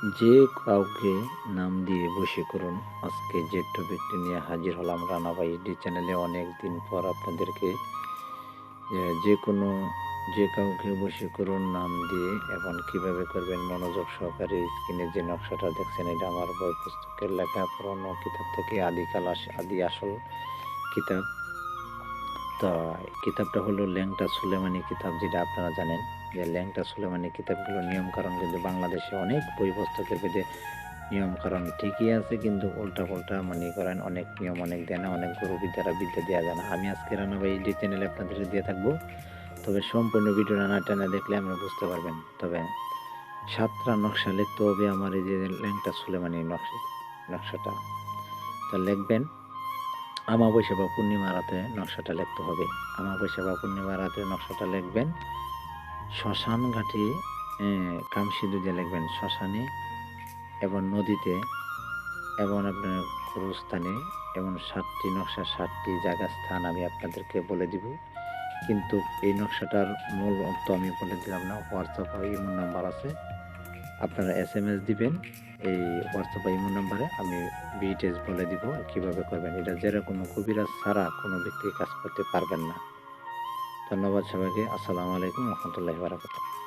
যে কাউকে নাম দিয়ে বশীকরণ। আজকে যে টপিকটি নিয়ে হাজির হলাম রানা ভাই ডি চ্যানেলে অনেক দিন পর আপনাদেরকে যে কোনো যে কাউকে বশীকরণ নাম দিয়ে এবং কিভাবে করবেন মনোযোগ সহকারে স্ক্রিনে যে নকশাটা দেখছেন এটা আমার বই পুস্তকের লেখা পুরনো কিতাব থেকে আদি আসল কিতাব। তো কিতাবটা হলো ল্যাংটা সুলেমানি কিতাব, যেটা আপনারা জানেন যে ল্যাংটা সুলেমানি কিতাবগুলো নিয়মকানুন কিন্তু বাংলাদেশে অনেক বই পুস্তকের ভেদে নিয়মকানুন ঠিকই আছে, কিন্তু উল্টা মনে করেন অনেক নিয়ম অনেক দেয় না, অনেক গুরুবিদ্যারা বিদ্যা দেওয়া যায় না। আমি আজকে রানা ভাই এই চ্যানেলে আপনাদের দিয়ে থাকবো, তবে সম্পূর্ণ ভিডিও না টানা দেখলে আমরা বুঝতে পারবেন। তবে সাতটা নকশা লিখতে হবে আমার এই যে ল্যাংটা সুলেমানি নকশাটা। তো লিখবেন আমাবস্যা বা পূর্ণিমা রাতে নকশাটা লিখতে হবে। আমাবস্যা বা পূর্ণিমা রাতে নকশাটা লিখবেন শ্মশান ঘাটে, কামসিঁদুর দিয়ে লিখবেন শ্মশানে এবং নদীতে এবং আপনার গুরুস্থানে, এবং 7টি নকশা 7টি জায়গা স্থান আমি আপনাদেরকে বলে দিব। কিন্তু এই নকশাটার মূল অর্থ আমি বলে দিলাম না। হোয়াটসঅ্যাপ বা ইমো নাম্বার আছে, আপনারা এসএমএস দিবেন। এই হোয়াটসঅ্যাপ বা ইমো নাম্বারে আমি ডিটেইলস বলে দিব কিভাবে করবেন। এটা যেরকম কবিরাজ ছাড়া কোনো ব্যক্তি কাজ করতে পারবেন না। ধন্যবাদ সবাইকে। আসসালামু আলাইকুম রহমতুল্লাহি ওয়া বারাকাতুহু।